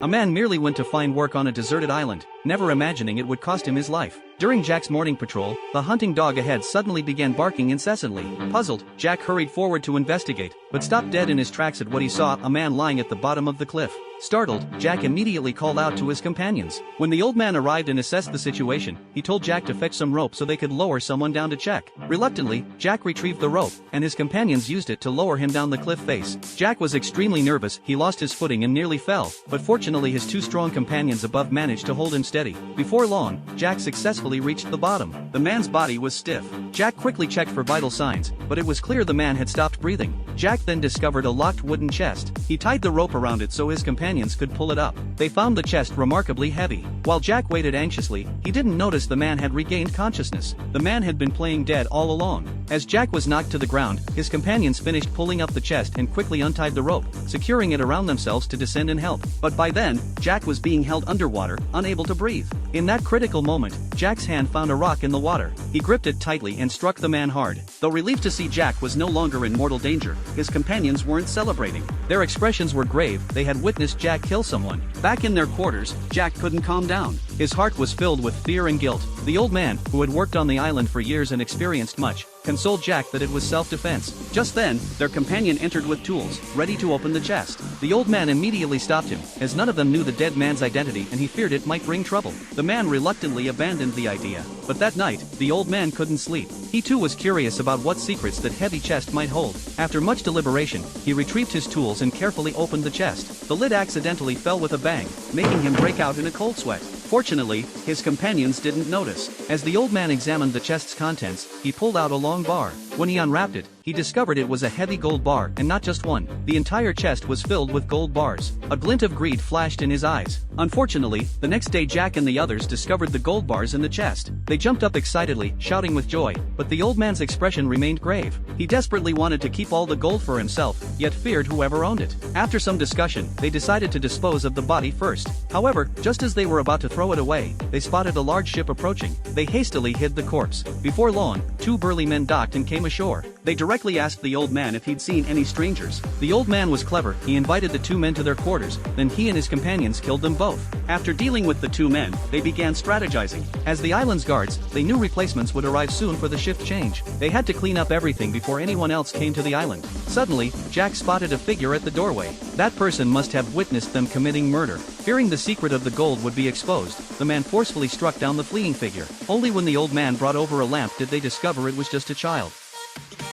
A man merely went to find work on a deserted island, never imagining it would cost him his life. During Jack's morning patrol, the hunting dog ahead suddenly began barking incessantly. Puzzled, Jack hurried forward to investigate, but stopped dead in his tracks at what he saw: a man lying at the bottom of the cliff. Startled, Jack immediately called out to his companions. When the old man arrived and assessed the situation, he told Jack to fetch some rope so they could lower someone down to check. Reluctantly, Jack retrieved the rope, and his companions used it to lower him down the cliff face. Jack was extremely nervous, he lost his footing and nearly fell, but fortunately his two strong companions above managed to hold him steady. Before long, Jack successfully reached the bottom. The man's body was stiff. Jack quickly checked for vital signs, but it was clear the man had stopped breathing. Jack then discovered a locked wooden chest. He tied the rope around it so his companions could pull it up. They found the chest remarkably heavy. While Jack waited anxiously, he didn't notice the man had regained consciousness. The man had been playing dead all along. As Jack was knocked to the ground, his companions finished pulling up the chest and quickly untied the rope, securing it around themselves to descend and help. But by then, Jack was being held underwater, unable to breathe. In that critical moment, Jack's hand found a rock in the water. He gripped it tightly and struck the man hard. Though relieved to see Jack was no longer in mortal danger, his companions weren't celebrating. Their expressions were grave. They had witnessed Jack kill someone. Back in their quarters, Jack couldn't calm down. His heart was filled with fear and guilt. The old man, who had worked on the island for years and experienced much, consoled Jack that it was self-defense. Just then, their companion entered with tools, ready to open the chest. The old man immediately stopped him, as none of them knew the dead man's identity and he feared it might bring trouble. The man reluctantly abandoned the idea. But that night, the old man couldn't sleep. He too was curious about what secrets that heavy chest might hold. After much deliberation, he retrieved his tools and carefully opened the chest. The lid accidentally fell with a bang, making him break out in a cold sweat. Fortunately, his companions didn't notice. As the old man examined the chest's contents, he pulled out a long bar. When he unwrapped it, he discovered it was a heavy gold bar, and not just one. The entire chest was filled with gold bars. A glint of greed flashed in his eyes. Unfortunately, the next day Jack and the others discovered the gold bars in the chest. They jumped up excitedly, shouting with joy, but the old man's expression remained grave. He desperately wanted to keep all the gold for himself, yet feared whoever owned it. After some discussion, they decided to dispose of the body first. However, just as they were about to throw it away, they spotted a large ship approaching. They hastily hid the corpse. Before long, two burly men docked and came ashore. They directly asked the old man if he'd seen any strangers. The old man was clever. He invited the two men to their quarters, then he and his companions killed them both. After dealing with the two men, they began strategizing. As the island's guards, they knew replacements would arrive soon for the shift change. They had to clean up everything before anyone else came to the island. Suddenly, Jack spotted a figure at the doorway. That person must have witnessed them committing murder. Fearing the secret of the gold would be exposed, the man forcefully struck down the fleeing figure. Only when the old man brought over a lamp did they discover it was just a child.